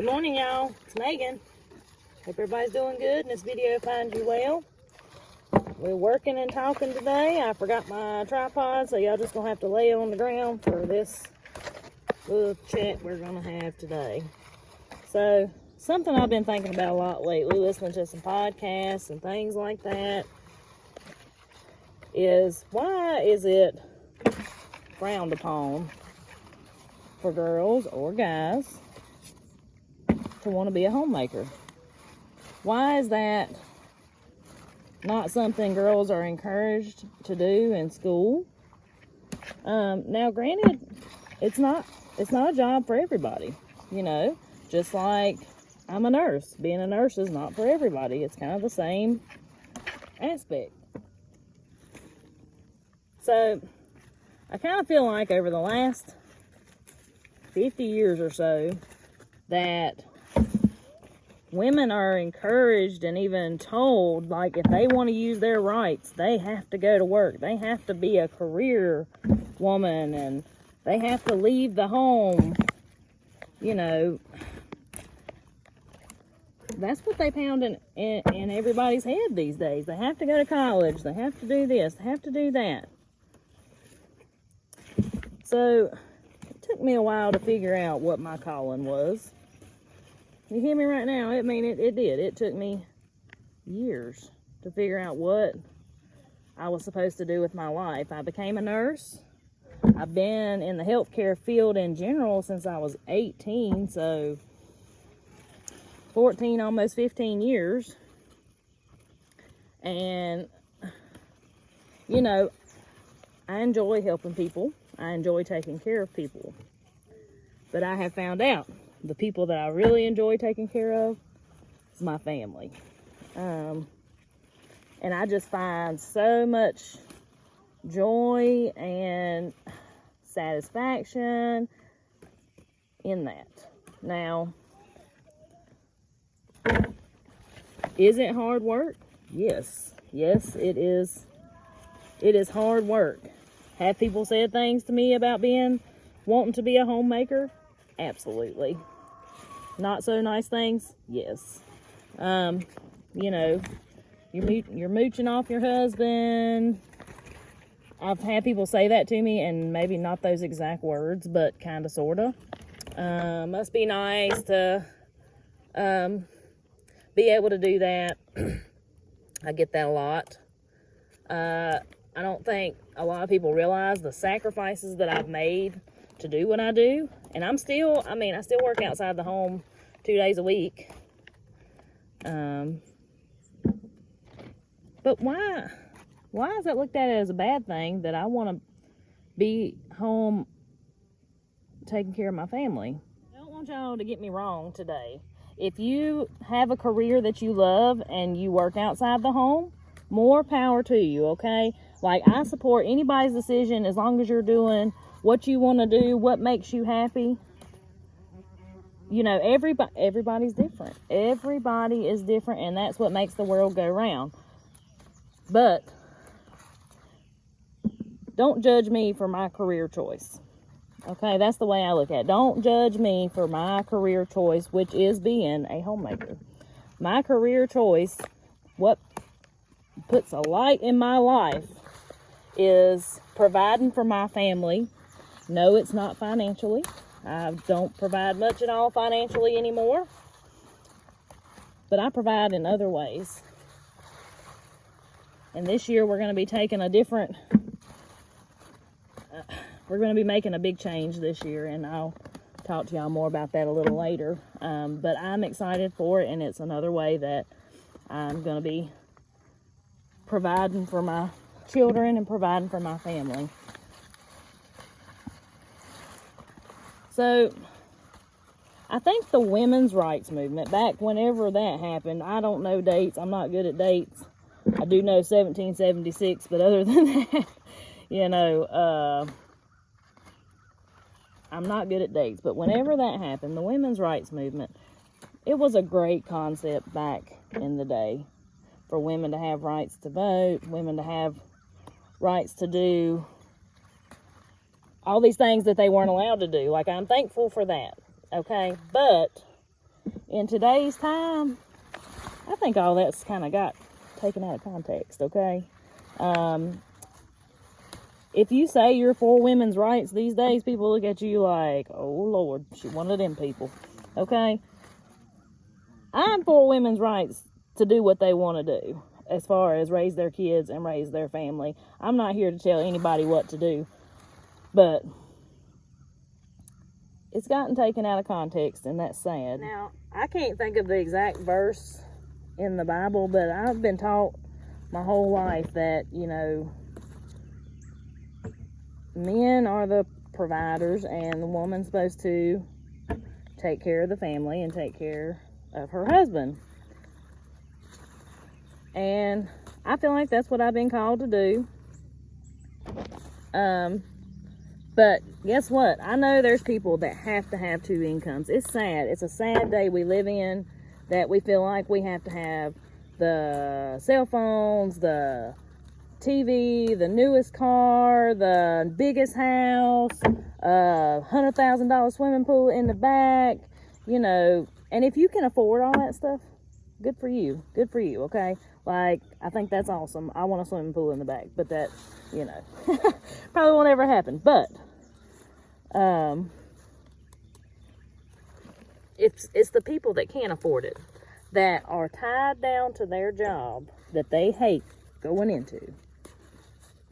Good morning, y'all. It's Megan. Hope everybody's doing good and this video finds you well. We're working and talking today. I forgot my tripod, so y'all just gonna have to lay on the ground for this little chat we're gonna have today. So, something I've been thinking about a lot lately, listening to some podcasts and things like that, is why is it frowned upon for girls or guys to want to be a homemaker? Why is that not something girls are encouraged to do in school? Now, granted, it's not a job for everybody, you know. Just like I'm a nurse. Being a nurse is not for everybody. It's kind of the same aspect. So, I kind of feel like over the last 50 years or so that women are encouraged and even told, like, if they want to use their rights, they have to go to work. They have to be a career woman and they have to leave the home. You know, that's what they pound in everybody's head these days. They have to go to college. They have to do this. They have to do that. So, it took me a while to figure out what my calling was. You hear me right now? I mean, it did. It took me years to figure out what I was supposed to do with my life. I became a nurse. I've been in the healthcare field in general since I was 18, so 14, almost 15 years. And, you know, I enjoy helping people. I enjoy taking care of people. But I have found out the people that I really enjoy taking care of is my family. And I just find so much joy and satisfaction in that. Now, is it hard work? Yes. Yes, it is. It is hard work. Have people said things to me about wanting to be a homemaker? Absolutely. Not so nice things? Yes. You know, you're mooching off your husband. I've had people say that to me, and maybe not those exact words, but kind of, sort of. Must be nice to be able to do that. I get that a lot. I don't think a lot of people realize the sacrifices that I've made to do what I do. And I still work outside the home 2 days a week. But why is that looked at as a bad thing that I want to be home taking care of my family? I don't want y'all to get me wrong today. If you have a career that you love and you work outside the home, more power to you, okay? Like, I support anybody's decision as long as you're doing what you want to do, what makes you happy. You know, everybody's different. Everybody is different, and that's what makes the world go round. But don't judge me for my career choice. Okay, that's the way I look at it. Don't judge me for my career choice, which is being a homemaker. My career choice, what puts a light in my life, is providing for my family. No, it's not financially. I don't provide much at all financially anymore. But I provide in other ways. And this year we're going to be taking we're going to be making a big change this year, and I'll talk to y'all more about that a little later. But I'm excited for it, and it's another way that I'm going to be providing for my children and providing for my family. So, I think the women's rights movement, back whenever that happened, I don't know dates, I'm not good at dates. I do know 1776, but other than that, you know, I'm not good at dates. But whenever that happened, the women's rights movement, it was a great concept back in the day for women to have rights to vote, women to have rights to do all these things that they weren't allowed to do. Like, I'm thankful for that, okay? But in today's time, I think all that's kind of got taken out of context, okay? If you say you're for women's rights these days, people look at you like, oh Lord, she one of them people, okay? I'm for women's rights to do what they want to do as far as raise their kids and raise their family. I'm not here to tell anybody what to do, but it's gotten taken out of context, and that's sad. Now, I can't think of the exact verse in the Bible, but I've been taught my whole life that, you know, men are the providers and the woman's supposed to take care of the family and take care of her husband. And I feel like that's what I've been called to do. But guess what? I know there's people that have to have two incomes. It's sad. It's a sad day we live in that we feel like we have to have the cell phones, the TV, the newest car, the biggest house, $100,000 swimming pool in the back, you know. And if you can afford all that stuff, good for you. Good for you, okay? Like, I think that's awesome. I want a swimming pool in the back, but that, you know, probably won't ever happen. But it's the people that can't afford it, that are tied down to their job that they hate going into,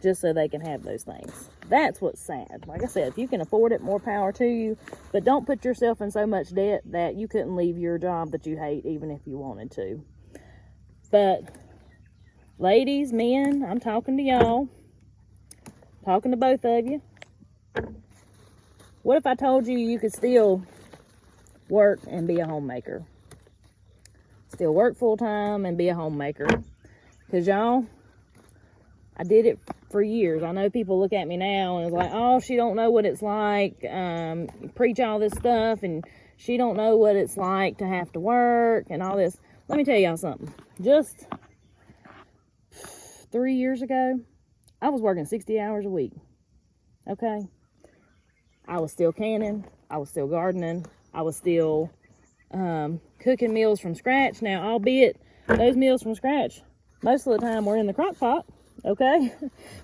just so they can have those things. That's what's sad. Like I said, if you can afford it, more power to you, but don't put yourself in so much debt that you couldn't leave your job that you hate even if you wanted to. But ladies, men, I'm talking to y'all, talking to both of you. What if I told you you could still work and be a homemaker? Still work full-time and be a homemaker. Because y'all, I did it for years. I know people look at me now and it's like, oh, she don't know what it's like. Preach all this stuff and she don't know what it's like to have to work and all this. Let me tell y'all something. Just 3 years ago, I was working 60 hours a week. Okay? I was still canning. I was still gardening. I was still cooking meals from scratch. Now, albeit those meals from scratch, most of the time were in the crock pot. Okay?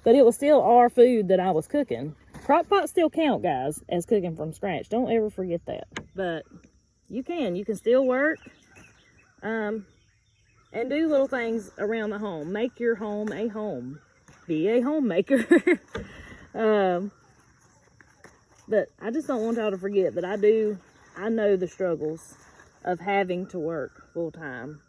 But it was still our food that I was cooking. Crock pots still count, guys, as cooking from scratch. Don't ever forget that. But you can still work. And do little things around the home. Make your home a home. Be a homemaker. But I just don't want y'all to forget that I know the struggles of having to work full time.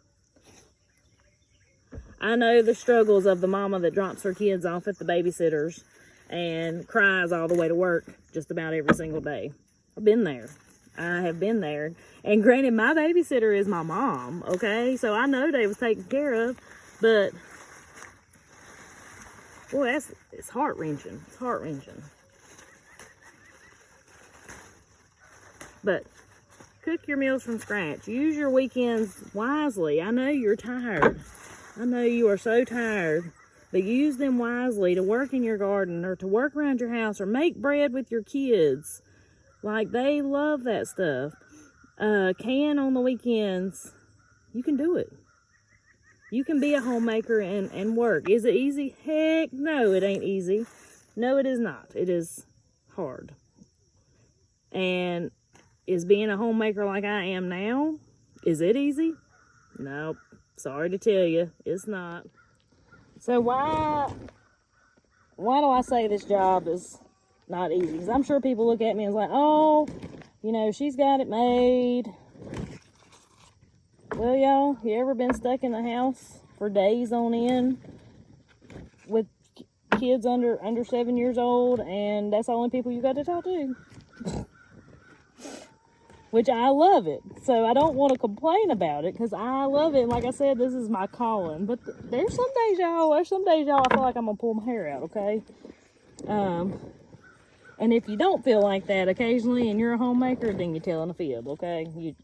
I know the struggles of the mama that drops her kids off at the babysitter's and cries all the way to work just about every single day. I've been there. I have been there. And granted, my babysitter is my mom, okay? So I know they was taken care of, but boy, it's heart-wrenching. It's heart-wrenching. But cook your meals from scratch. Use your weekends wisely. I know you're tired. I know you are so tired, but use them wisely to work in your garden or to work around your house or make bread with your kids. Like, they love that stuff. Can on the weekends. You can do it. You can be a homemaker and work. Is it easy? Heck no, it ain't easy. No, it is not. It is hard. And is being a homemaker like I am now, is it easy? Nope. Sorry to tell you, it's not. So why do I say this job is not easy? Because I'm sure people look at me and is like, oh, you know, she's got it made. Well, y'all, you ever been stuck in the house for days on end with kids under 7 years old, and that's the only people you got to talk to? Which I love it, so I don't want to complain about it, because I love it. Like I said, this is my calling. But there's some days, y'all, I feel like I'm gonna pull my hair out, okay? And if you don't feel like that occasionally and you're a homemaker, then you're telling a fib, okay? You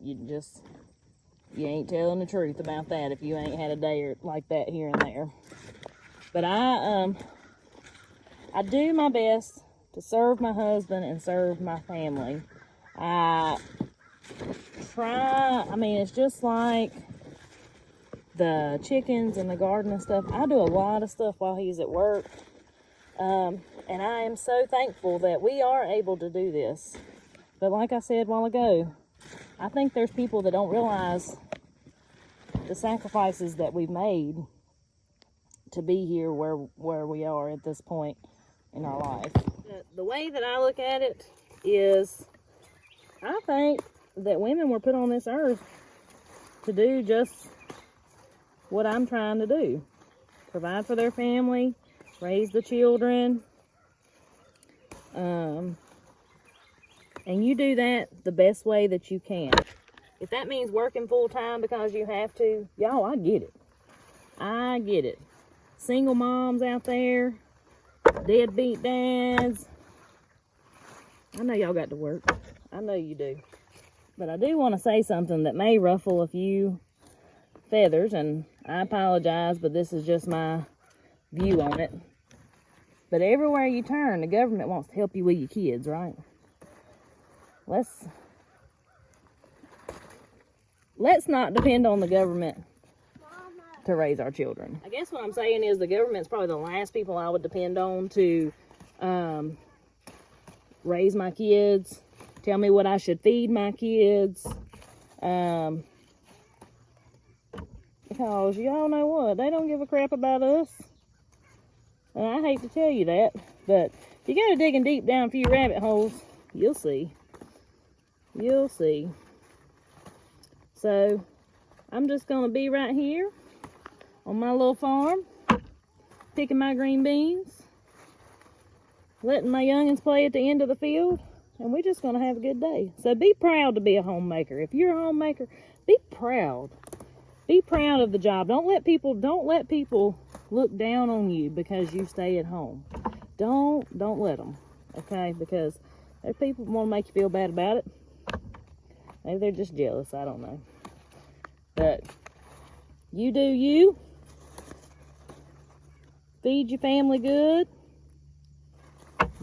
ain't telling the truth about that if you ain't had a day like that here and there. But I do my best to serve my husband and serve my family. try, I mean, it's just like the chickens and the garden and stuff. I do a lot of stuff while he's at work. And I am so thankful that we are able to do this. But like I said a while ago, I think there's people that don't realize the sacrifices that we've made to be here where we are at this point in our life. The way that I look at it is, I think that women were put on this earth to do just what I'm trying to do. Provide for their family, raise the children. And you do that the best way that you can. If that means working full time because you have to, y'all, I get it. I get it. Single moms out there, deadbeat dads. I know y'all got to work. I know you do. But I do want to say something that may ruffle a few feathers, and I apologize, but this is just my view on it. But everywhere you turn, the government wants to help you with your kids, right? Let's not depend on the government to raise our children. I guess what I'm saying is the government's probably the last people I would depend on to raise my kids, tell me what I should feed my kids. Because y'all know what? They don't give a crap about us. And I hate to tell you that, but if you go digging deep down a few rabbit holes, you'll see. You'll see. So, I'm just going to be right here on my little farm, picking my green beans, letting my youngins play at the end of the field, and we're just going to have a good day. So be proud to be a homemaker. If you're a homemaker, be proud. Be proud of the job. Don't let people look down on you because you stay at home. Don't let them, okay? Because there's people who want to make you feel bad about it. Maybe they're just jealous, I don't know. But you do you. Feed your family good.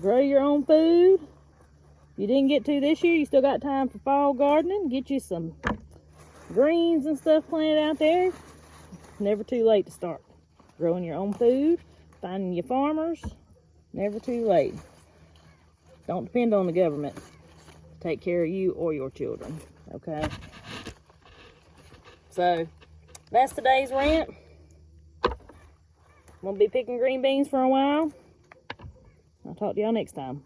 Grow your own food. If you didn't get to this year, you still got time for fall gardening. Get you some greens and stuff planted out there. Never too late to start growing your own food, finding your farmers. Never too late. Don't depend on the government to take care of you or your children, okay? So that's today's rant. I'm gonna be picking green beans for a while. I'll talk to y'all next time.